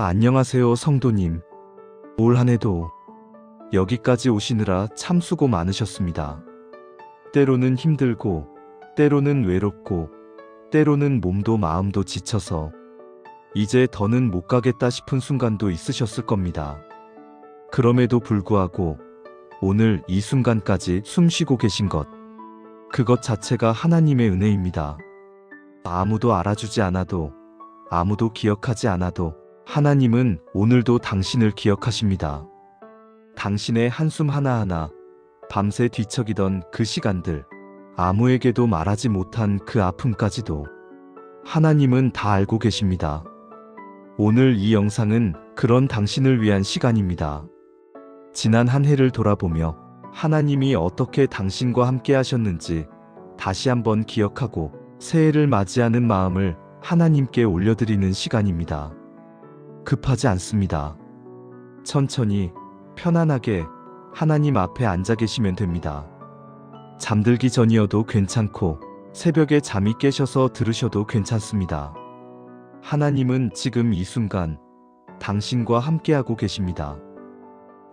안녕하세요, 성도님. 올 한 해도 여기까지 오시느라 참 수고 많으셨습니다. 때로는 힘들고, 때로는 외롭고, 때로는 몸도 마음도 지쳐서 이제 더는 못 가겠다 싶은 순간도 있으셨을 겁니다. 그럼에도 불구하고 오늘 이 순간까지 숨 쉬고 계신 것, 그것 자체가 하나님의 은혜입니다. 아무도 알아주지 않아도, 아무도 기억하지 않아도 하나님은 오늘도 당신을 기억하십니다. 당신의 한숨 하나하나, 밤새 뒤척이던 그 시간들, 아무에게도 말하지 못한 그 아픔까지도 하나님은 다 알고 계십니다. 오늘 이 영상은 그런 당신을 위한 시간입니다. 지난 한 해를 돌아보며 하나님이 어떻게 당신과 함께 하셨는지 다시 한번 기억하고 새해를 맞이하는 마음을 하나님께 올려드리는 시간입니다. 급하지 않습니다. 천천히, 편안하게 하나님 앞에 앉아 계시면 됩니다. 잠들기 전이어도 괜찮고 새벽에 잠이 깨셔서 들으셔도 괜찮습니다. 하나님은 지금 이 순간 당신과 함께하고 계십니다.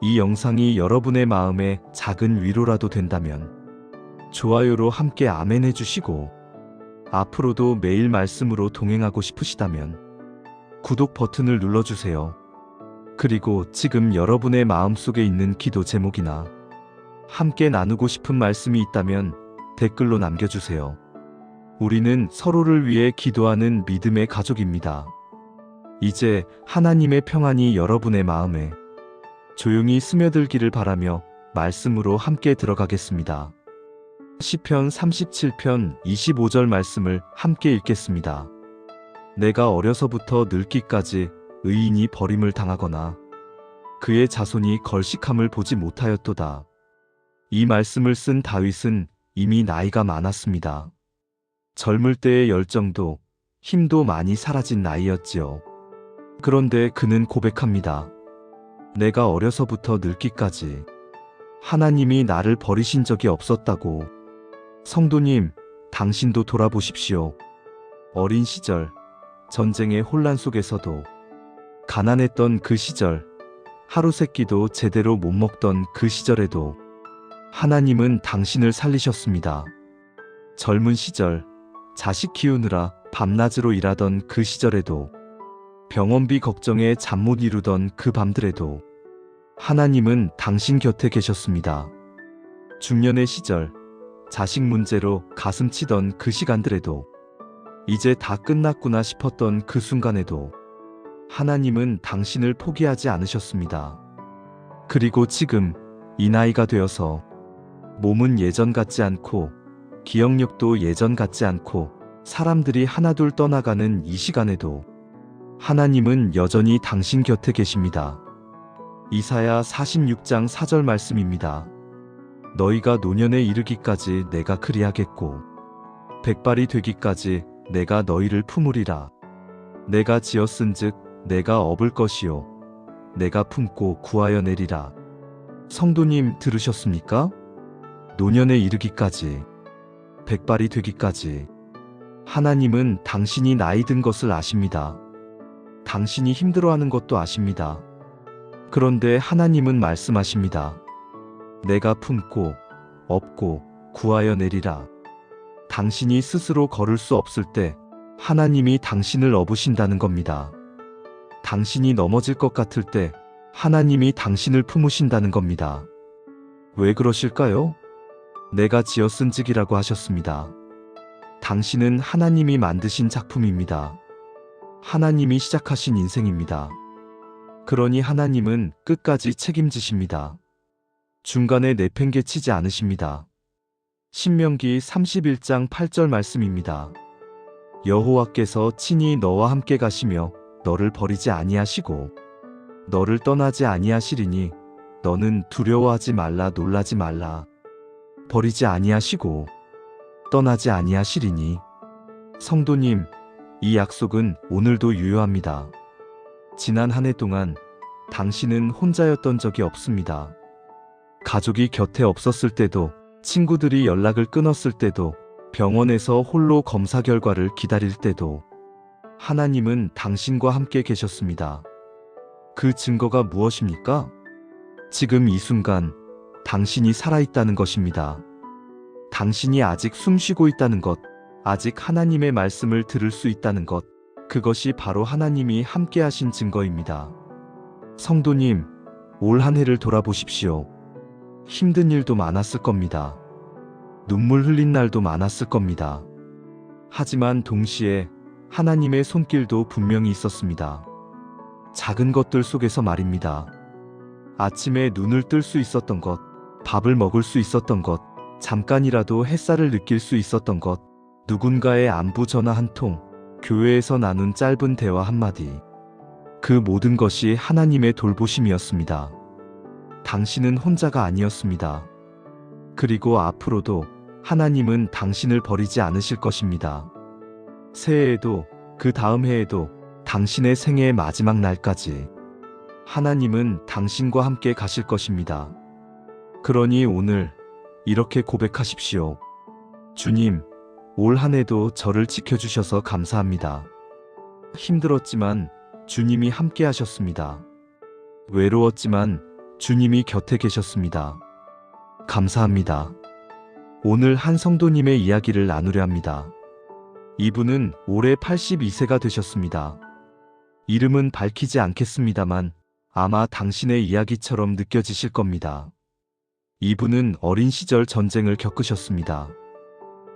이 영상이 여러분의 마음에 작은 위로라도 된다면 좋아요로 함께 아멘 해주시고, 앞으로도 매일 말씀으로 동행하고 싶으시다면 구독 버튼을 눌러주세요. 그리고 지금 여러분의 마음속에 있는 기도 제목이나 함께 나누고 싶은 말씀이 있다면 댓글로 남겨주세요. 우리는 서로를 위해 기도하는 믿음의 가족입니다. 이제 하나님의 평안이 여러분의 마음에 조용히 스며들기를 바라며 말씀으로 함께 들어가겠습니다. 시편 37편 25절 말씀을 함께 읽겠습니다. 내가 어려서부터 늙기까지 의인이 버림을 당하거나 그의 자손이 걸식함을 보지 못하였도다. 이 말씀을 쓴 다윗은 이미 나이가 많았습니다. 젊을 때의 열정도 힘도 많이 사라진 나이였지요. 그런데 그는 고백합니다. 내가 어려서부터 늙기까지 하나님이 나를 버리신 적이 없었다고. 성도님, 당신도 돌아보십시오. 어린 시절, 전쟁의 혼란 속에서도, 가난했던 그 시절, 하루 세끼도 제대로 못 먹던 그 시절에도 하나님은 당신을 살리셨습니다. 젊은 시절, 자식 키우느라 밤낮으로 일하던 그 시절에도, 병원비 걱정에 잠 못 이루던 그 밤들에도 하나님은 당신 곁에 계셨습니다. 중년의 시절, 자식 문제로 가슴 치던 그 시간들에도, 이제 다 끝났구나 싶었던 그 순간에도 하나님은 당신을 포기하지 않으셨습니다. 그리고 지금 이 나이가 되어서 몸은 예전 같지 않고 기억력도 예전 같지 않고 사람들이 하나둘 떠나가는 이 시간에도 하나님은 여전히 당신 곁에 계십니다. 이사야 46장 4절 말씀입니다. 너희가 노년에 이르기까지 내가 그리하겠고 백발이 되기까지 내가 너희를 품으리라. 내가 지었은즉 내가 업을 것이요 내가 품고 구하여 내리라. 성도님, 들으셨습니까? 노년에 이르기까지, 백발이 되기까지 하나님은 당신이 나이 든 것을 아십니다. 당신이 힘들어하는 것도 아십니다. 그런데 하나님은 말씀하십니다. 내가 품고 업고 구하여 내리라. 당신이 스스로 걸을 수 없을 때 하나님이 당신을 업으신다는 겁니다. 당신이 넘어질 것 같을 때 하나님이 당신을 품으신다는 겁니다. 왜 그러실까요? 내가 지었은즉이라고 하셨습니다. 당신은 하나님이 만드신 작품입니다. 하나님이 시작하신 인생입니다. 그러니 하나님은 끝까지 책임지십니다. 중간에 내팽개치지 않으십니다. 신명기 31장 8절 말씀입니다. 여호와께서 친히 너와 함께 가시며 너를 버리지 아니하시고 너를 떠나지 아니하시리니 너는 두려워하지 말라, 놀라지 말라. 버리지 아니하시고 떠나지 아니하시리니. 성도님, 이 약속은 오늘도 유효합니다. 지난 한 해 동안 당신은 혼자였던 적이 없습니다. 가족이 곁에 없었을 때도, 친구들이 연락을 끊었을 때도, 병원에서 홀로 검사 결과를 기다릴 때도 하나님은 당신과 함께 계셨습니다. 그 증거가 무엇입니까? 지금 이 순간 당신이 살아있다는 것입니다. 당신이 아직 숨쉬고 있다는 것, 아직 하나님의 말씀을 들을 수 있다는 것, 그것이 바로 하나님이 함께 하신 증거입니다. 성도님, 올 한 해를 돌아보십시오. 힘든 일도 많았을 겁니다. 눈물 흘린 날도 많았을 겁니다. 하지만 동시에 하나님의 손길도 분명히 있었습니다. 작은 것들 속에서 말입니다. 아침에 눈을 뜰 수 있었던 것, 밥을 먹을 수 있었던 것, 잠깐이라도 햇살을 느낄 수 있었던 것, 누군가의 안부 전화 한 통, 교회에서 나눈 짧은 대화 한마디. 그 모든 것이 하나님의 돌보심이었습니다. 당신은 혼자가 아니었습니다. 그리고 앞으로도 하나님은 당신을 버리지 않으실 것입니다. 새해에도 그 다음 해에도 당신의 생애의 마지막 날까지 하나님은 당신과 함께 가실 것입니다. 그러니 오늘 이렇게 고백하십시오. 주님, 올 한 해도 저를 지켜주셔서 감사합니다. 힘들었지만 주님이 함께 하셨습니다. 외로웠지만 주님이 곁에 계셨습니다. 감사합니다. 오늘 한 성도님의 이야기를 나누려 합니다. 이분은 올해 82세가 되셨습니다. 이름은 밝히지 않겠습니다만 아마 당신의 이야기처럼 느껴지실 겁니다. 이분은 어린 시절 전쟁을 겪으셨습니다.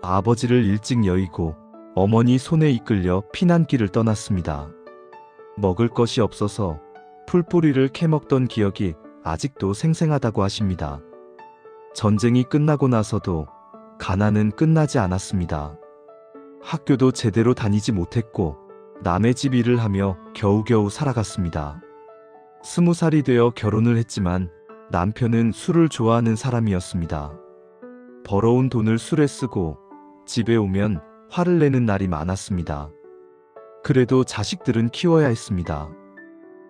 아버지를 일찍 여의고 어머니 손에 이끌려 피난길을 떠났습니다. 먹을 것이 없어서 풀뿌리를 캐먹던 기억이 아직도 생생하다고 하십니다. 전쟁이 끝나고 나서도 가난은 끝나지 않았습니다. 학교도 제대로 다니지 못했고 남의 집 일을 하며 겨우겨우 살아갔습니다. 20살이 되어 결혼을 했지만 남편은 술을 좋아하는 사람이었습니다. 벌어온 돈을 술에 쓰고 집에 오면 화를 내는 날이 많았습니다. 그래도 자식들은 키워야 했습니다.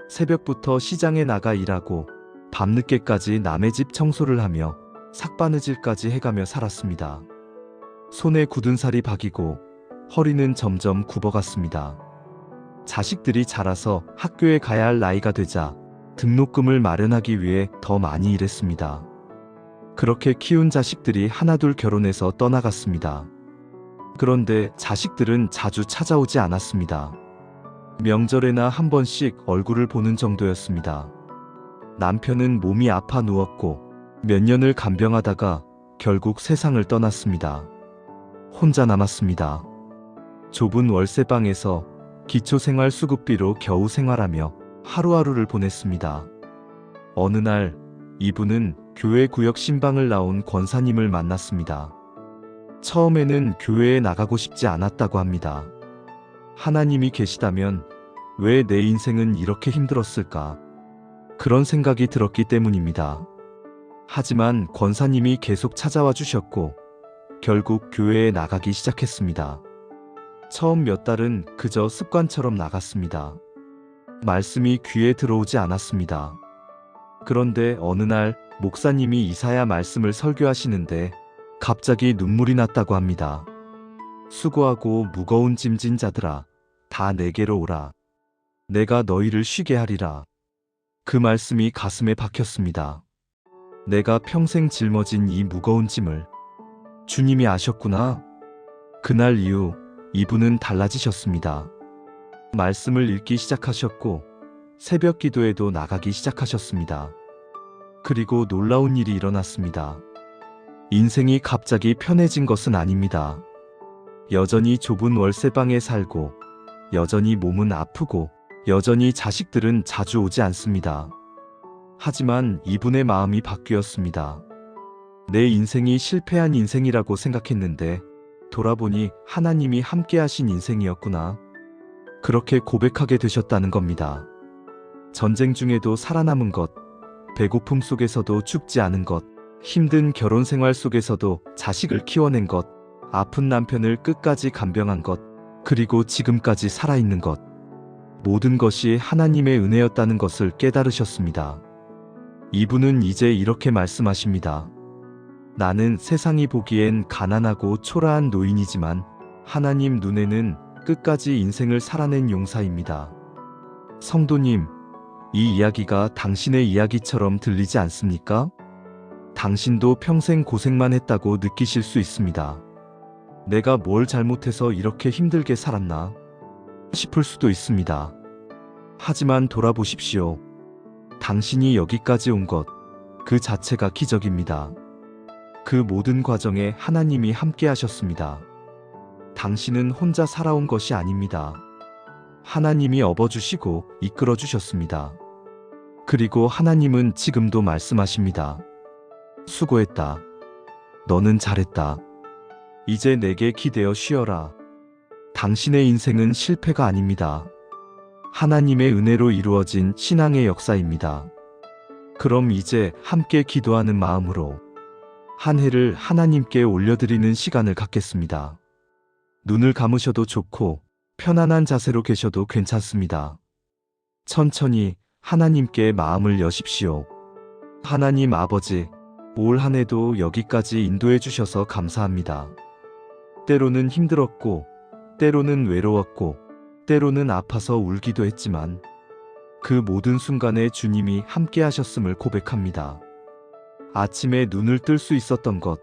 새벽부터 시장에 나가 일하고 밤늦게까지 남의 집 청소를 하며 삭바느질까지 해가며 살았습니다. 손에 굳은 살이 박이고 허리는 점점 굽어갔습니다. 자식들이 자라서 학교에 가야 할 나이가 되자 등록금을 마련하기 위해 더 많이 일했습니다. 그렇게 키운 자식들이 하나둘 결혼해서 떠나갔습니다. 그런데 자식들은 자주 찾아오지 않았습니다. 명절에나 한 번씩 얼굴을 보는 정도였습니다. 남편은 몸이 아파 누웠고 몇 년을 간병하다가 결국 세상을 떠났습니다. 혼자 남았습니다. 좁은 월세방에서 기초생활수급비로 겨우 생활하며 하루하루를 보냈습니다. 어느 날 이분은 교회 구역 신방을 나온 권사님을 만났습니다. 처음에는 교회에 나가고 싶지 않았다고 합니다. 하나님이 계시다면 왜 내 인생은 이렇게 힘들었을까? 그런 생각이 들었기 때문입니다. 하지만 권사님이 계속 찾아와 주셨고 결국 교회에 나가기 시작했습니다. 처음 몇 달은 그저 습관처럼 나갔습니다. 말씀이 귀에 들어오지 않았습니다. 그런데 어느 날 목사님이 이사야 말씀을 설교하시는데 갑자기 눈물이 났다고 합니다. 수고하고 무거운 짐진 자들아, 다 내게로 오라. 내가 너희를 쉬게 하리라. 그 말씀이 가슴에 박혔습니다. 내가 평생 짊어진 이 무거운 짐을 주님이 아셨구나. 그날 이후 이분은 달라지셨습니다. 말씀을 읽기 시작하셨고 새벽 기도에도 나가기 시작하셨습니다. 그리고 놀라운 일이 일어났습니다. 인생이 갑자기 편해진 것은 아닙니다. 여전히 좁은 월세방에 살고 여전히 몸은 아프고 여전히 자식들은 자주 오지 않습니다. 하지만 이분의 마음이 바뀌었습니다. 내 인생이 실패한 인생이라고 생각했는데 돌아보니 하나님이 함께 하신 인생이었구나. 그렇게 고백하게 되셨다는 겁니다. 전쟁 중에도 살아남은 것, 배고픔 속에서도 죽지 않은 것, 힘든 결혼 생활 속에서도 자식을 키워낸 것, 아픈 남편을 끝까지 간병한 것, 그리고 지금까지 살아있는 것. 모든 것이 하나님의 은혜였다는 것을 깨달으셨습니다. 이분은 이제 이렇게 말씀하십니다. 나는 세상이 보기엔 가난하고 초라한 노인이지만 하나님 눈에는 끝까지 인생을 살아낸 용사입니다. 성도님, 이 이야기가 당신의 이야기처럼 들리지 않습니까? 당신도 평생 고생만 했다고 느끼실 수 있습니다. 내가 뭘 잘못해서 이렇게 힘들게 살았나 싶을 수도 있습니다. 하지만 돌아보십시오. 당신이 여기까지 온 것, 그 자체가 기적입니다. 그 모든 과정에 하나님이 함께 하셨습니다. 당신은 혼자 살아온 것이 아닙니다. 하나님이 업어주시고 이끌어 주셨습니다. 그리고 하나님은 지금도 말씀하십니다. 수고했다. 너는 잘했다. 이제 내게 기대어 쉬어라. 당신의 인생은 실패가 아닙니다. 하나님의 은혜로 이루어진 신앙의 역사입니다. 그럼 이제 함께 기도하는 마음으로 한 해를 하나님께 올려드리는 시간을 갖겠습니다. 눈을 감으셔도 좋고 편안한 자세로 계셔도 괜찮습니다. 천천히 하나님께 마음을 여십시오. 하나님 아버지, 올 한 해도 여기까지 인도해 주셔서 감사합니다. 때로는 힘들었고, 때로는 외로웠고, 때로는 아파서 울기도 했지만 그 모든 순간에 주님이 함께 하셨음을 고백합니다. 아침에 눈을 뜰 수 있었던 것,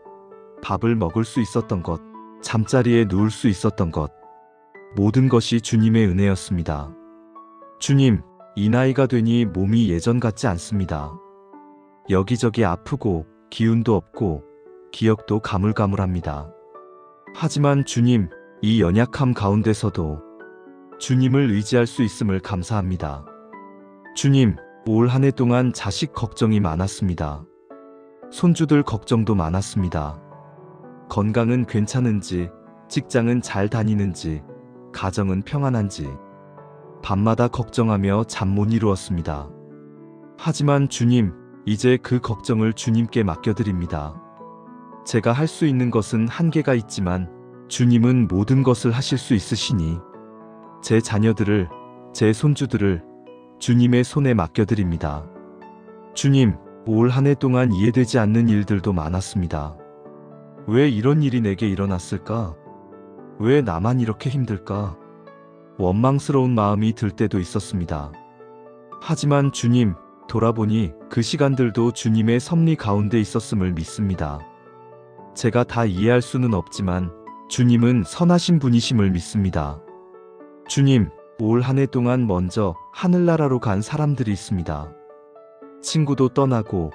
밥을 먹을 수 있었던 것, 잠자리에 누울 수 있었던 것, 모든 것이 주님의 은혜였습니다. 주님, 이 나이가 되니 몸이 예전 같지 않습니다. 여기저기 아프고 기운도 없고 기억도 가물가물합니다. 하지만 주님, 이 연약함 가운데서도 주님을 의지할 수 있음을 감사합니다. 주님, 올 한 해 동안 자식 걱정이 많았습니다. 손주들 걱정도 많았습니다. 건강은 괜찮은지, 직장은 잘 다니는지, 가정은 평안한지 밤마다 걱정하며 잠 못 이루었습니다. 하지만 주님, 이제 그 걱정을 주님께 맡겨드립니다. 제가 할 수 있는 것은 한계가 있지만 주님은 모든 것을 하실 수 있으시니 제 자녀들을, 제 손주들을 주님의 손에 맡겨드립니다. 주님, 올 한 해 동안 이해되지 않는 일들도 많았습니다. 왜 이런 일이 내게 일어났을까? 왜 나만 이렇게 힘들까? 원망스러운 마음이 들 때도 있었습니다. 하지만 주님, 돌아보니 그 시간들도 주님의 섭리 가운데 있었음을 믿습니다. 제가 다 이해할 수는 없지만 주님은 선하신 분이심을 믿습니다. 주님, 올 한 해 동안 먼저 하늘나라로 간 사람들이 있습니다. 친구도 떠나고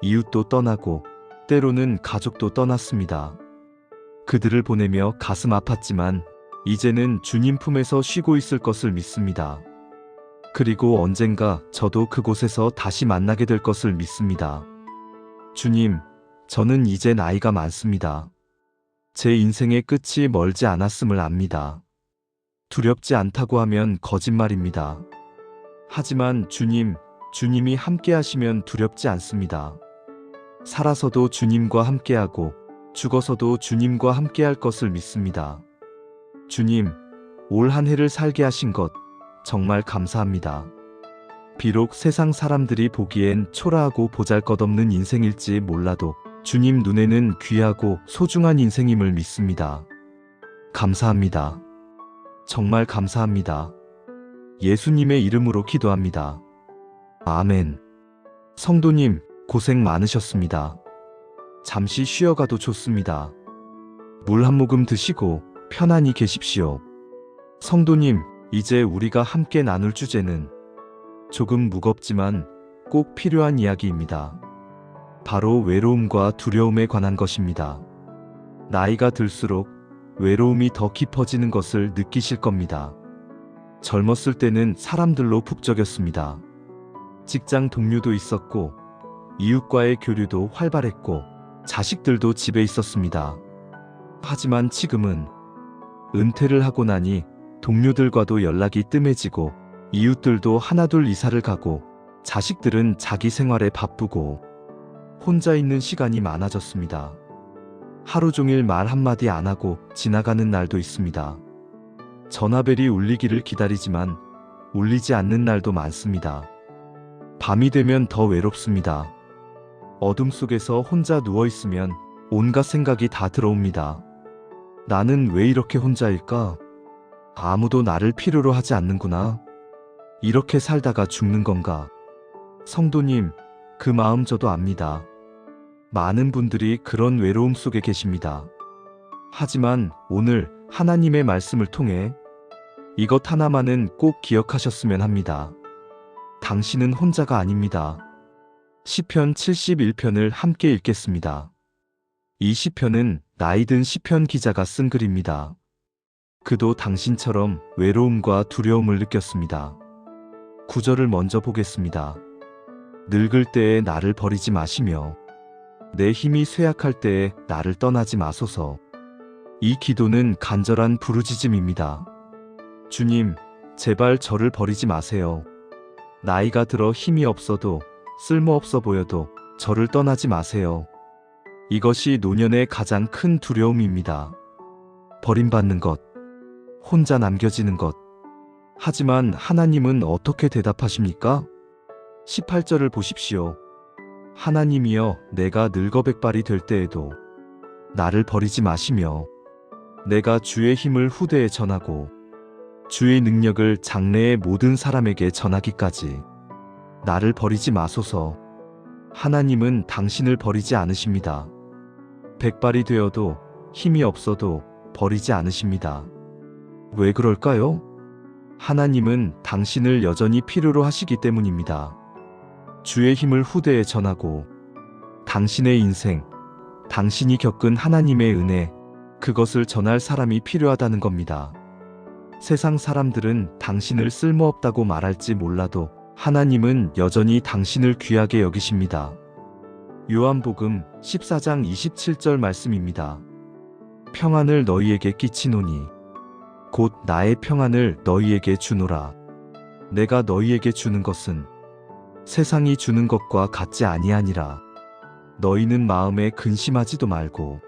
이웃도 떠나고 때로는 가족도 떠났습니다. 그들을 보내며 가슴 아팠지만 이제는 주님 품에서 쉬고 있을 것을 믿습니다. 그리고 언젠가 저도 그곳에서 다시 만나게 될 것을 믿습니다. 주님, 저는 이제 나이가 많습니다. 제 인생의 끝이 멀지 않았음을 압니다. 두렵지 않다고 하면 거짓말입니다. 하지만 주님이 함께 하시면 두렵지 않습니다. 살아서도 주님과 함께하고 죽어서도 주님과 함께할 것을 믿습니다. 주님, 올 한 해를 살게 하신 것 정말 감사합니다. 비록 세상 사람들이 보기엔 초라하고 보잘것없는 인생일지 몰라도 주님 눈에는 귀하고 소중한 인생임을 믿습니다. 감사합니다. 정말 감사합니다. 예수님의 이름으로 기도합니다. 아멘. 성도님, 고생 많으셨습니다. 잠시 쉬어가도 좋습니다. 물 한 모금 드시고 편안히 계십시오. 성도님, 이제 우리가 함께 나눌 주제는 조금 무겁지만 꼭 필요한 이야기입니다. 바로 외로움과 두려움에 관한 것입니다. 나이가 들수록 외로움이 더 깊어지는 것을 느끼실 겁니다. 젊었을 때는 사람들로 북적였습니다. 직장 동료도 있었고, 이웃과의 교류도 활발했고, 자식들도 집에 있었습니다. 하지만 지금은 은퇴를 하고 나니 동료들과도 연락이 뜸해지고, 이웃들도 하나둘 이사를 가고, 자식들은 자기 생활에 바쁘고, 혼자 있는 시간이 많아졌습니다. 하루 종일 말 한마디 안 하고 지나가는 날도 있습니다. 전화벨이 울리기를 기다리지만 울리지 않는 날도 많습니다. 밤이 되면 더 외롭습니다. 어둠 속에서 혼자 누워있으면 온갖 생각이 다 들어옵니다. 나는 왜 이렇게 혼자일까? 아무도 나를 필요로 하지 않는구나. 이렇게 살다가 죽는 건가? 성도님, 그 마음 저도 압니다. 많은 분들이 그런 외로움 속에 계십니다. 하지만 오늘 하나님의 말씀을 통해 이것 하나만은 꼭 기억하셨으면 합니다. 당신은 혼자가 아닙니다. 시편 71편을 함께 읽겠습니다. 이 시편은 나이든 시편 기자가 쓴 글입니다. 그도 당신처럼 외로움과 두려움을 느꼈습니다. 구절을 먼저 보겠습니다. 늙을 때에 나를 버리지 마시며 내 힘이 쇠약할 때에 나를 떠나지 마소서. 이 기도는 간절한 부르짖음입니다. 주님, 제발 저를 버리지 마세요. 나이가 들어 힘이 없어도 쓸모없어 보여도 저를 떠나지 마세요. 이것이 노년의 가장 큰 두려움입니다. 버림받는 것, 혼자 남겨지는 것. 하지만 하나님은 어떻게 대답하십니까? 18절을 보십시오. 하나님이여, 내가 늙어 백발이 될 때에도 나를 버리지 마시며 내가 주의 힘을 후대에 전하고 주의 능력을 장래의 모든 사람에게 전하기까지 나를 버리지 마소서. 하나님은 당신을 버리지 않으십니다. 백발이 되어도 힘이 없어도 버리지 않으십니다. 왜 그럴까요? 하나님은 당신을 여전히 필요로 하시기 때문입니다. 주의 힘을 후대에 전하고 당신의 인생, 당신이 겪은 하나님의 은혜, 그것을 전할 사람이 필요하다는 겁니다. 세상 사람들은 당신을 쓸모없다고 말할지 몰라도 하나님은 여전히 당신을 귀하게 여기십니다. 요한복음 14장 27절 말씀입니다. 평안을 너희에게 끼치노니 곧 나의 평안을 너희에게 주노라. 내가 너희에게 주는 것은 세상이 주는 것과 같지 아니하니라. 너희는 마음에 근심하지도 말고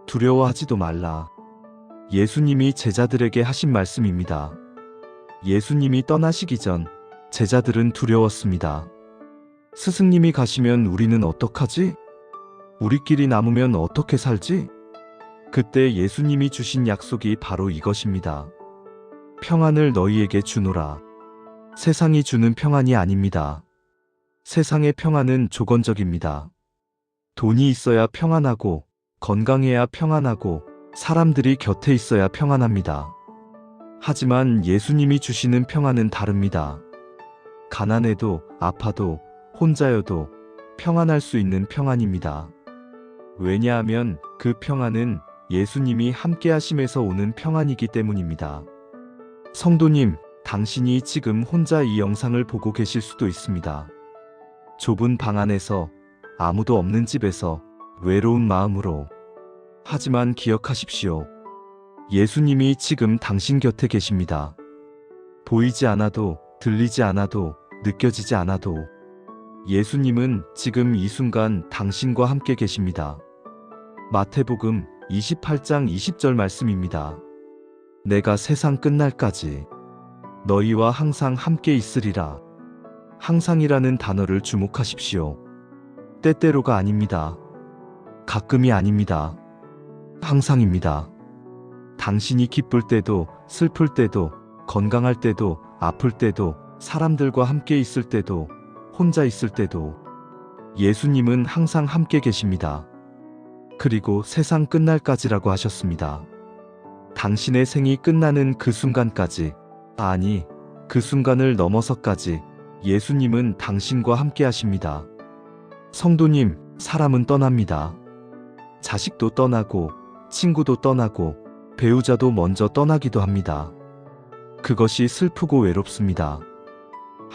두려워하지도 말라. 예수님이 제자들에게 하신 말씀입니다. 예수님이 떠나시기 전 제자들은 두려웠습니다. 스승님이 가시면 우리는 어떡하지? 우리끼리 남으면 어떻게 살지? 그때 예수님이 주신 약속이 바로 이것입니다. 평안을 너희에게 주노라. 세상이 주는 평안이 아닙니다. 세상의 평안은 조건적입니다. 돈이 있어야 평안하고 건강해야 평안하고 사람들이 곁에 있어야 평안합니다. 하지만 예수님이 주시는 평안은 다릅니다. 가난해도 아파도 혼자여도 평안할 수 있는 평안입니다. 왜냐하면 그 평안은 예수님이 함께 하심에서 오는 평안이기 때문입니다. 성도님, 당신이 지금 혼자 이 영상을 보고 계실 수도 있습니다. 좁은 방 안에서, 아무도 없는 집에서, 외로운 마음으로. 하지만 기억하십시오. 예수님이 지금 당신 곁에 계십니다. 보이지 않아도, 들리지 않아도, 느껴지지 않아도 예수님은 지금 이 순간 당신과 함께 계십니다. 마태복음 28장 20절 말씀입니다. 내가 세상 끝날까지 너희와 항상 함께 있으리라. 항상이라는 단어를 주목하십시오. 때때로가 아닙니다. 가끔이 아닙니다. 항상입니다. 당신이 기쁠 때도, 슬플 때도, 건강할 때도, 아플 때도, 사람들과 함께 있을 때도, 혼자 있을 때도 예수님은 항상 함께 계십니다. 그리고 세상 끝날까지라고 하셨습니다. 당신의 생이 끝나는 그 순간까지, 아니, 그 순간을 넘어서까지 예수님은 당신과 함께 하십니다. 성도님, 사람은 떠납니다. 자식도 떠나고, 친구도 떠나고, 배우자도 먼저 떠나기도 합니다. 그것이 슬프고 외롭습니다.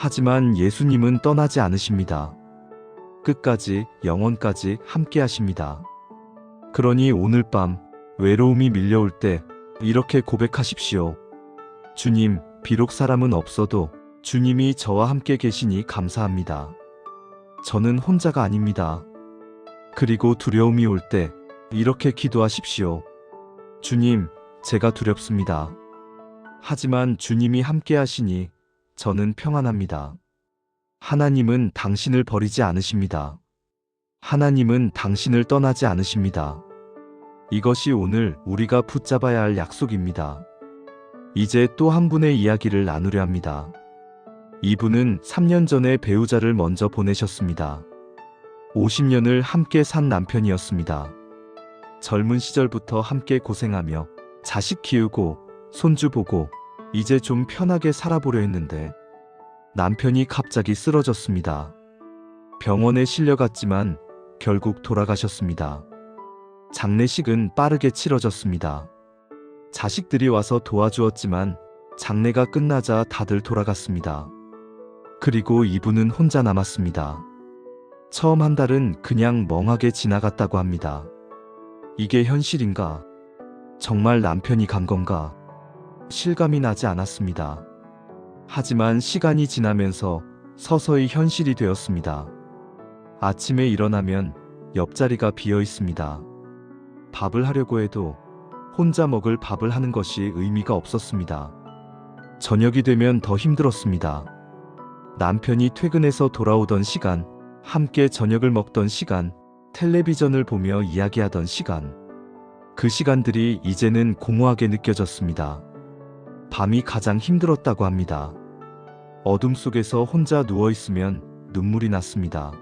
하지만 예수님은 떠나지 않으십니다. 끝까지, 영원까지 함께 하십니다. 그러니 오늘 밤 외로움이 밀려올 때 이렇게 고백하십시오. 주님, 비록 사람은 없어도 주님이 저와 함께 계시니 감사합니다. 저는 혼자가 아닙니다. 그리고 두려움이 올 때 이렇게 기도하십시오. 주님, 제가 두렵습니다. 하지만 주님이 함께 하시니 저는 평안합니다. 하나님은 당신을 버리지 않으십니다. 하나님은 당신을 떠나지 않으십니다. 이것이 오늘 우리가 붙잡아야 할 약속입니다. 이제 또 한 분의 이야기를 나누려 합니다. 이분은 3년 전에 배우자를 먼저 보내셨습니다. 50년을 함께 산 남편이었습니다. 젊은 시절부터 함께 고생하며 자식 키우고 손주 보고 이제 좀 편하게 살아보려 했는데 남편이 갑자기 쓰러졌습니다. 병원에 실려갔지만 결국 돌아가셨습니다. 장례식은 빠르게 치러졌습니다. 자식들이 와서 도와주었지만 장례가 끝나자 다들 돌아갔습니다. 그리고 이분은 혼자 남았습니다. 처음 한 달은 그냥 멍하게 지나갔다고 합니다. 이게 현실인가? 정말 남편이 간 건가? 실감이 나지 않았습니다. 하지만 시간이 지나면서 서서히 현실이 되었습니다. 아침에 일어나면 옆자리가 비어 있습니다. 밥을 하려고 해도 혼자 먹을 밥을 하는 것이 의미가 없었습니다. 저녁이 되면 더 힘들었습니다. 남편이 퇴근해서 돌아오던 시간, 함께 저녁을 먹던 시간, 텔레비전을 보며 이야기하던 시간. 그 시간들이 이제는 공허하게 느껴졌습니다. 밤이 가장 힘들었다고 합니다. 어둠 속에서 혼자 누워있으면 눈물이 났습니다.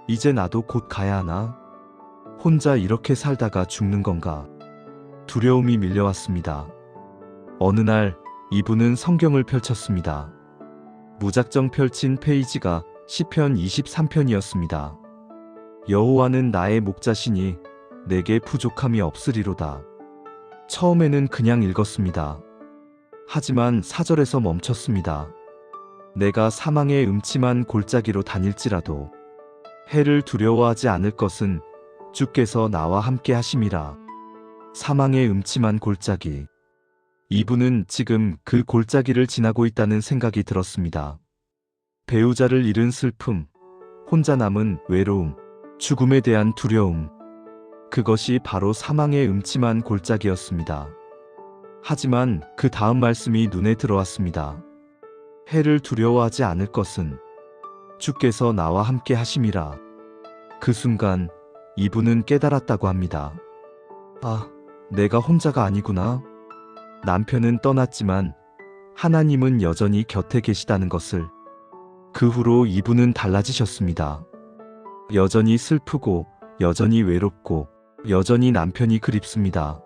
이제 나도 곧 가야 하나? 혼자 이렇게 살다가 죽는 건가? 두려움이 밀려왔습니다. 어느 날 이분은 성경을 펼쳤습니다. 무작정 펼친 페이지가 시편 23편이었습니다. 여호와는 나의 목자시니 내게 부족함이 없으리로다. 처음에는 그냥 읽었습니다. 하지만 4절에서 멈췄습니다. 내가 사망의 음침한 골짜기로 다닐지라도 해를 두려워하지 않을 것은 주께서 나와 함께 하심이라. 사망의 음침한 골짜기. 이분은 지금 그 골짜기를 지나고 있다는 생각이 들었습니다. 배우자를 잃은 슬픔, 혼자 남은 외로움, 죽음에 대한 두려움. 그것이 바로 사망의 음침한 골짜기였습니다. 하지만 그 다음 말씀이 눈에 들어왔습니다. 해를 두려워하지 않을 것은 주께서 나와 함께 하심이라. 그 순간 이분은 깨달았다고 합니다. 아, 내가 혼자가 아니구나. 남편은 떠났지만 하나님은 여전히 곁에 계시다는 것을. 그 후로 이분은 달라지셨습니다. 여전히 슬프고 여전히 외롭고 여전히 남편이 그립습니다.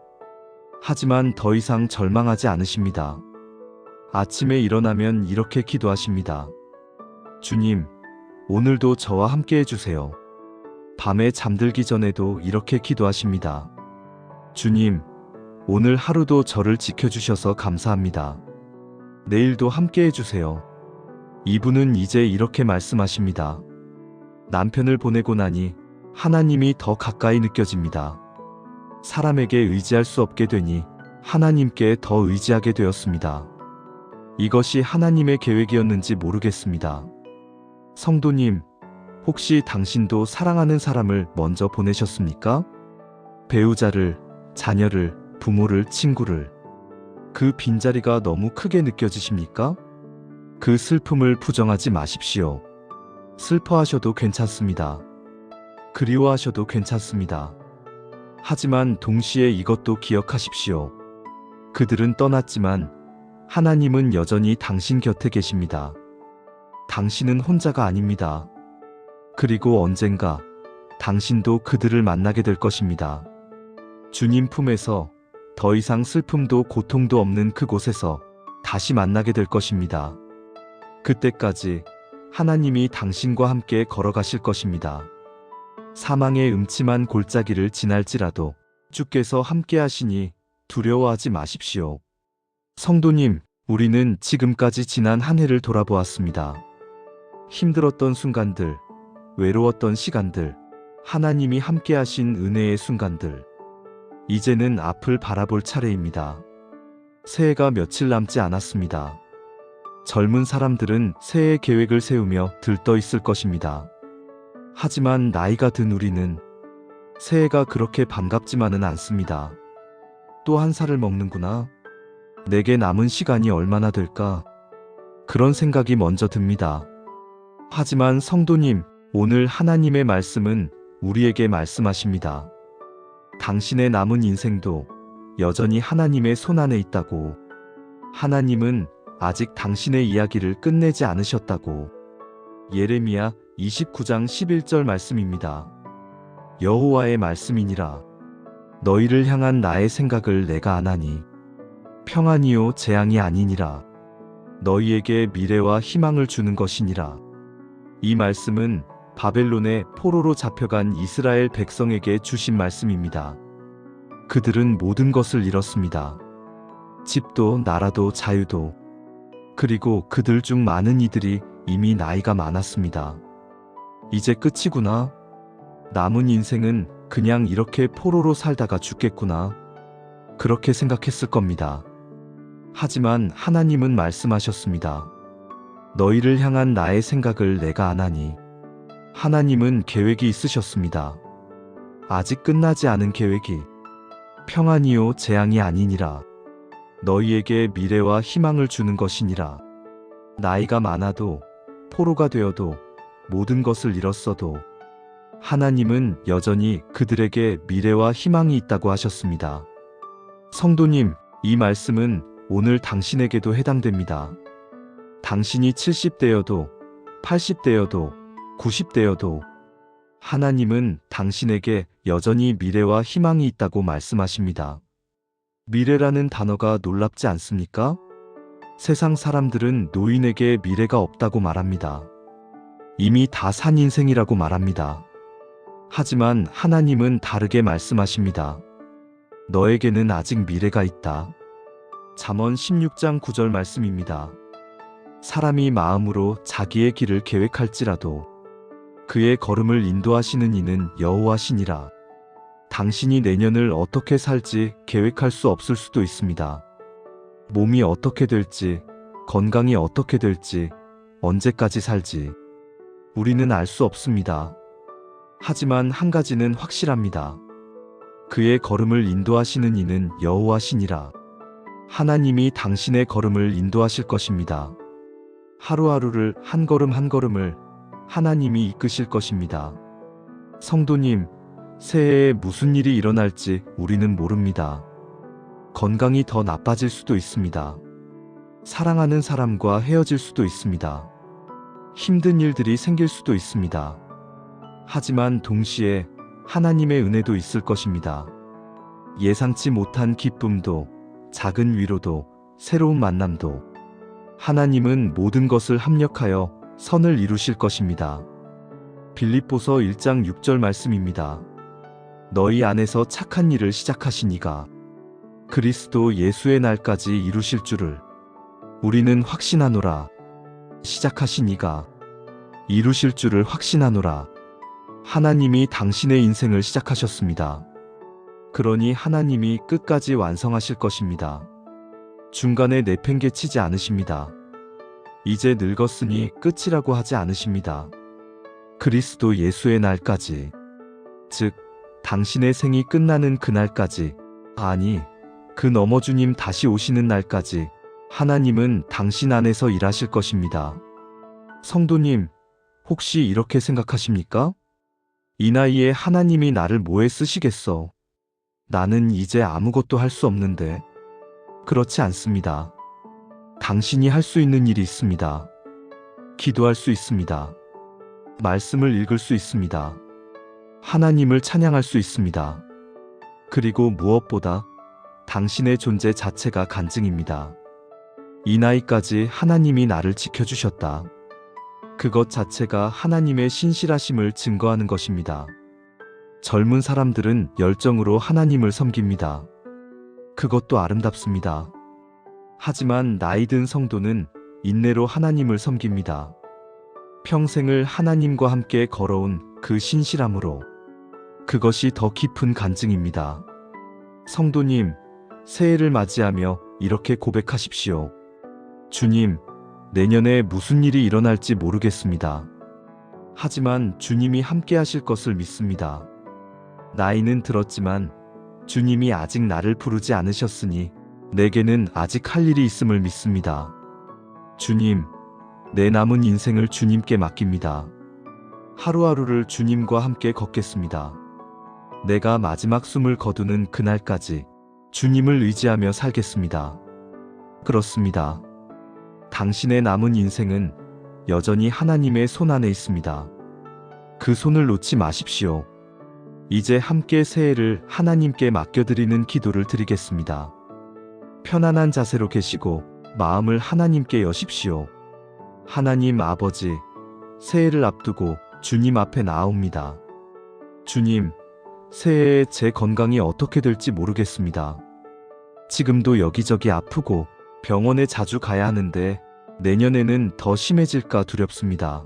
하지만 더 이상 절망하지 않으십니다. 아침에 일어나면 이렇게 기도하십니다. 주님, 오늘도 저와 함께 해주세요. 밤에 잠들기 전에도 이렇게 기도하십니다. 주님, 오늘 하루도 저를 지켜주셔서 감사합니다. 내일도 함께 해주세요. 이분은 이제 이렇게 말씀하십니다. 남편을 보내고 나니 하나님이 더 가까이 느껴집니다. 사람에게 의지할 수 없게 되니 하나님께 더 의지하게 되었습니다. 이것이 하나님의 계획이었는지 모르겠습니다. 성도님, 혹시 당신도 사랑하는 사람을 먼저 보내셨습니까? 배우자를, 자녀를, 부모를, 친구를. 그 빈자리가 너무 크게 느껴지십니까? 그 슬픔을 부정하지 마십시오. 슬퍼하셔도 괜찮습니다. 그리워하셔도 괜찮습니다. 하지만 동시에 이것도 기억하십시오. 그들은 떠났지만 하나님은 여전히 당신 곁에 계십니다. 당신은 혼자가 아닙니다. 그리고 언젠가 당신도 그들을 만나게 될 것입니다. 주님 품에서 더 이상 슬픔도 고통도 없는 그곳에서 다시 만나게 될 것입니다. 그때까지 하나님이 당신과 함께 걸어가실 것입니다. 사망의 음침한 골짜기를 지날지라도 주께서 함께 하시니 두려워하지 마십시오. 성도님, 우리는 지금까지 지난 한 해를 돌아보았습니다. 힘들었던 순간들, 외로웠던 시간들, 하나님이 함께 하신 은혜의 순간들. 이제는 앞을 바라볼 차례입니다. 새해가 며칠 남지 않았습니다. 젊은 사람들은 새해 계획을 세우며 들떠 있을 것입니다. 하지만 나이가 든 우리는 새해가 그렇게 반갑지만은 않습니다. 또 한 살을 먹는구나. 내게 남은 시간이 얼마나 될까? 그런 생각이 먼저 듭니다. 하지만 성도님, 오늘 하나님의 말씀은 우리에게 말씀하십니다. 당신의 남은 인생도 여전히 하나님의 손 안에 있다고. 하나님은 아직 당신의 이야기를 끝내지 않으셨다고. 예레미야 29장 11절 말씀입니다. 여호와의 말씀이니라. 너희를 향한 나의 생각을 내가 아나니 평안이요 재앙이 아니니라. 너희에게 미래와 희망을 주는 것이니라. 이 말씀은 바벨론의 포로로 잡혀간 이스라엘 백성에게 주신 말씀입니다. 그들은 모든 것을 잃었습니다. 집도 나라도 자유도. 그리고 그들 중 많은 이들이 이미 나이가 많았습니다. 이제 끝이구나. 남은 인생은 그냥 이렇게 포로로 살다가 죽겠구나. 그렇게 생각했을 겁니다. 하지만 하나님은 말씀하셨습니다. 너희를 향한 나의 생각을 내가 아나니. 하나님은 계획이 있으셨습니다. 아직 끝나지 않은 계획이. 평안이요 재앙이 아니니라. 너희에게 미래와 희망을 주는 것이니라. 나이가 많아도 포로가 되어도 모든 것을 잃었어도 하나님은 여전히 그들에게 미래와 희망이 있다고 하셨습니다. 성도님, 이 말씀은 오늘 당신에게도 해당됩니다. 당신이 70대여도 80대여도 90대여도 하나님은 당신에게 여전히 미래와 희망이 있다고 말씀하십니다. 미래라는 단어가 놀랍지 않습니까? 세상 사람들은 노인에게 미래가 없다고 말합니다. 이미 다 산 인생이라고 말합니다. 하지만 하나님은 다르게 말씀하십니다. 너에게는 아직 미래가 있다. 잠언 16장 9절 말씀입니다. 사람이 마음으로 자기의 길을 계획할지라도 그의 걸음을 인도하시는 이는 여호와시니라. 당신이 내년을 어떻게 살지 계획할 수 없을 수도 있습니다. 몸이 어떻게 될지, 건강이 어떻게 될지, 언제까지 살지 우리는 알 수 없습니다. 하지만 한 가지는 확실합니다. 그의 걸음을 인도하시는 이는 여호와시니라. 하나님이 당신의 걸음을 인도하실 것입니다. 하루하루를 한 걸음 한 걸음을 하나님이 이끄실 것입니다. 성도님, 새해에 무슨 일이 일어날지 우리는 모릅니다. 건강이 더 나빠질 수도 있습니다. 사랑하는 사람과 헤어질 수도 있습니다. 힘든 일들이 생길 수도 있습니다. 하지만 동시에 하나님의 은혜도 있을 것입니다. 예상치 못한 기쁨도, 작은 위로도, 새로운 만남도 하나님은 모든 것을 합력하여 선을 이루실 것입니다. 빌립보서 1장 6절 말씀입니다. 너희 안에서 착한 일을 시작하신 이가 그리스도 예수의 날까지 이루실 줄을 우리는 확신하노라. 시작하신 이가 이루실 줄을 확신하노라. 하나님이 당신의 인생을 시작하셨습니다. 그러니 하나님이 끝까지 완성하실 것입니다. 중간에 내팽개치지 않으십니다. 이제 늙었으니 끝이라고 하지 않으십니다. 그리스도 예수의 날까지, 즉 당신의 생이 끝나는 그날까지, 아니 그 너머 주님 다시 오시는 날까지 하나님은 당신 안에서 일하실 것입니다. 성도님, 혹시 이렇게 생각하십니까? 이 나이에 하나님이 나를 뭐에 쓰시겠어? 나는 이제 아무것도 할 수 없는데. 그렇지 않습니다. 당신이 할 수 있는 일이 있습니다. 기도할 수 있습니다. 말씀을 읽을 수 있습니다. 하나님을 찬양할 수 있습니다. 그리고 무엇보다 당신의 존재 자체가 간증입니다. 이 나이까지 하나님이 나를 지켜주셨다. 그것 자체가 하나님의 신실하심을 증거하는 것입니다. 젊은 사람들은 열정으로 하나님을 섬깁니다. 그것도 아름답습니다. 하지만 나이 든 성도는 인내로 하나님을 섬깁니다. 평생을 하나님과 함께 걸어온 그 신실함으로. 그것이 더 깊은 간증입니다. 성도님, 새해를 맞이하며 이렇게 고백하십시오. 주님, 내년에 무슨 일이 일어날지 모르겠습니다. 하지만 주님이 함께 하실 것을 믿습니다. 나이는 들었지만 주님이 아직 나를 부르지 않으셨으니 내게는 아직 할 일이 있음을 믿습니다. 주님, 내 남은 인생을 주님께 맡깁니다. 하루하루를 주님과 함께 걷겠습니다. 내가 마지막 숨을 거두는 그날까지 주님을 의지하며 살겠습니다. 그렇습니다. 당신의 남은 인생은 여전히 하나님의 손 안에 있습니다. 그 손을 놓지 마십시오. 이제 함께 새해를 하나님께 맡겨드리는 기도를 드리겠습니다. 편안한 자세로 계시고 마음을 하나님께 여십시오. 하나님 아버지, 새해를 앞두고 주님 앞에 나아옵니다. 주님, 새해에 제 건강이 어떻게 될지 모르겠습니다. 지금도 여기저기 아프고 병원에 자주 가야 하는데 내년에는 더 심해질까 두렵습니다.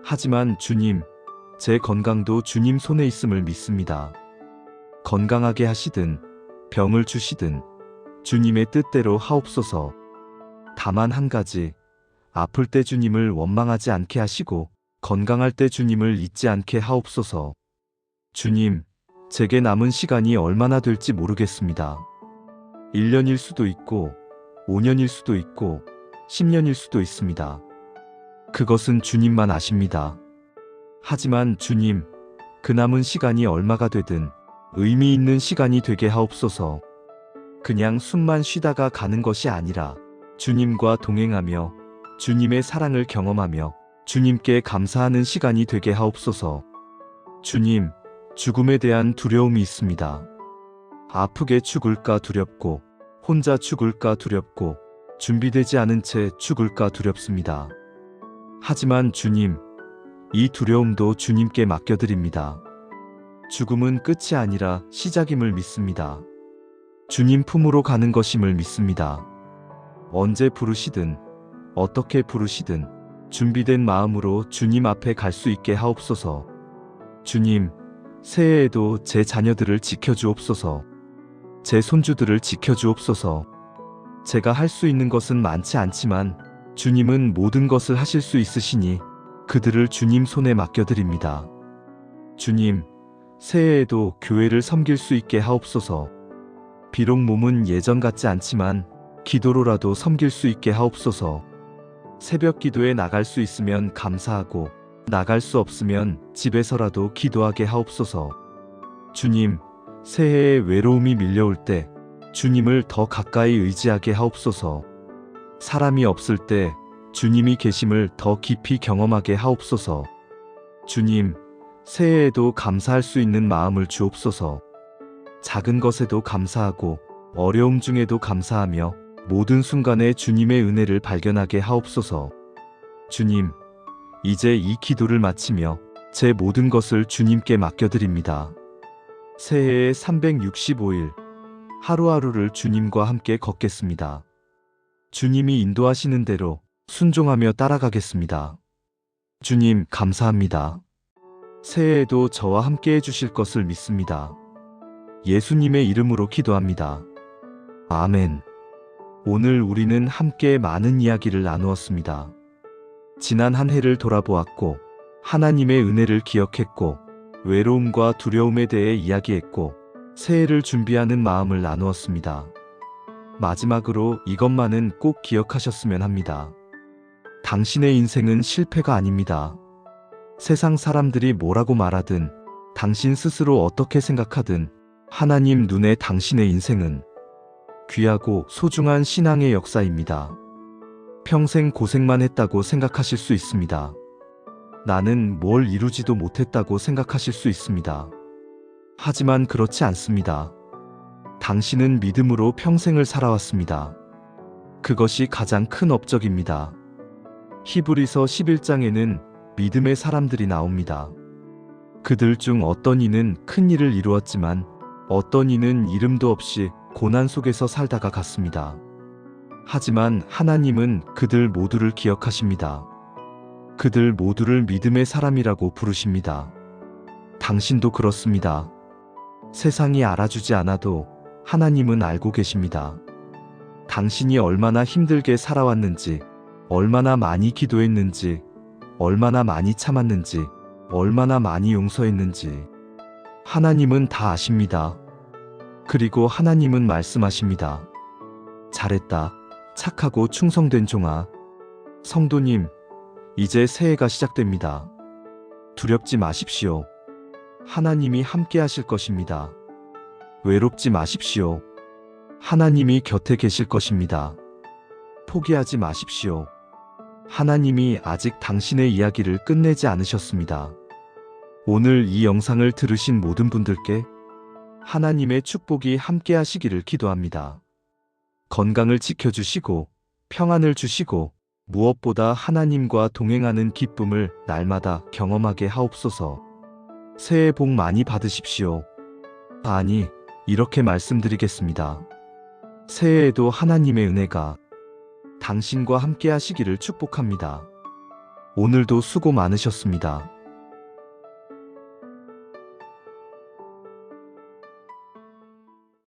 하지만 주님, 제 건강도 주님 손에 있음을 믿습니다. 건강하게 하시든 병을 주시든 주님의 뜻대로 하옵소서. 다만 한 가지, 아플 때 주님을 원망하지 않게 하시고 건강할 때 주님을 잊지 않게 하옵소서. 주님, 제게 남은 시간이 얼마나 될지 모르겠습니다. 1년일 수도 있고 5년일 수도 있고 10년일 수도 있습니다. 그것은 주님만 아십니다. 하지만 주님, 그 남은 시간이 얼마가 되든 의미 있는 시간이 되게 하옵소서. 그냥 숨만 쉬다가 가는 것이 아니라 주님과 동행하며 주님의 사랑을 경험하며 주님께 감사하는 시간이 되게 하옵소서. 주님, 죽음에 대한 두려움이 있습니다. 아프게 죽을까 두렵고 혼자 죽을까 두렵고 준비되지 않은 채 죽을까 두렵습니다. 하지만 주님, 이 두려움도 주님께 맡겨드립니다. 죽음은 끝이 아니라 시작임을 믿습니다. 주님 품으로 가는 것임을 믿습니다. 언제 부르시든 어떻게 부르시든 준비된 마음으로 주님 앞에 갈 수 있게 하옵소서. 주님, 새해에도 제 자녀들을 지켜주옵소서. 제 손주들을 지켜주옵소서. 제가 할 수 있는 것은 많지 않지만 주님은 모든 것을 하실 수 있으시니 그들을 주님 손에 맡겨드립니다. 주님, 새해에도 교회를 섬길 수 있게 하옵소서. 비록 몸은 예전 같지 않지만 기도로라도 섬길 수 있게 하옵소서. 새벽 기도에 나갈 수 있으면 감사하고 나갈 수 없으면 집에서라도 기도하게 하옵소서. 주님, 새해에 외로움이 밀려올 때 주님을 더 가까이 의지하게 하옵소서. 사람이 없을 때 주님이 계심을 더 깊이 경험하게 하옵소서. 주님, 새해에도 감사할 수 있는 마음을 주옵소서. 작은 것에도 감사하고 어려움 중에도 감사하며 모든 순간에 주님의 은혜를 발견하게 하옵소서. 주님, 이제 이 기도를 마치며 제 모든 것을 주님께 맡겨드립니다. 새해의 365일 하루하루를 주님과 함께 걷겠습니다. 주님이 인도하시는 대로 순종하며 따라가겠습니다. 주님, 감사합니다. 새해에도 저와 함께 해주실 것을 믿습니다. 예수님의 이름으로 기도합니다. 아멘. 오늘 우리는 함께 많은 이야기를 나누었습니다. 지난 한 해를 돌아보았고 하나님의 은혜를 기억했고 외로움과 두려움에 대해 이야기했고 새해를 준비하는 마음을 나누었습니다. 마지막으로 이것만은 꼭 기억하셨으면 합니다. 당신의 인생은 실패가 아닙니다. 세상 사람들이 뭐라고 말하든 당신 스스로 어떻게 생각하든 하나님 눈에 당신의 인생은 귀하고 소중한 신앙의 역사입니다. 평생 고생만 했다고 생각하실 수 있습니다. 나는 뭘 이루지도 못했다고 생각하실 수 있습니다. 하지만 그렇지 않습니다. 당신은 믿음으로 평생을 살아왔습니다. 그것이 가장 큰 업적입니다. 히브리서 11장에는 믿음의 사람들이 나옵니다. 그들 중 어떤 이는 큰 일을 이루었지만 어떤 이는 이름도 없이 고난 속에서 살다가 갔습니다. 하지만 하나님은 그들 모두를 기억하십니다. 그들 모두를 믿음의 사람이라고 부르십니다. 당신도 그렇습니다. 세상이 알아주지 않아도 하나님은 알고 계십니다. 당신이 얼마나 힘들게 살아왔는지, 얼마나 많이 기도했는지, 얼마나 많이 참았는지, 얼마나 많이 용서했는지 하나님은 다 아십니다. 그리고 하나님은 말씀하십니다. 잘했다. 착하고 충성된 종아. 성도님, 이제 새해가 시작됩니다. 두렵지 마십시오. 하나님이 함께 하실 것입니다. 외롭지 마십시오. 하나님이 곁에 계실 것입니다. 포기하지 마십시오. 하나님이 아직 당신의 이야기를 끝내지 않으셨습니다. 오늘 이 영상을 들으신 모든 분들께 하나님의 축복이 함께 하시기를 기도합니다. 건강을 지켜주시고 평안을 주시고 무엇보다 하나님과 동행하는 기쁨을 날마다 경험하게 하옵소서. 새해 복 많이 받으십시오. 아니, 이렇게 말씀드리겠습니다. 새해에도 하나님의 은혜가 당신과 함께 하시기를 축복합니다. 오늘도 수고 많으셨습니다.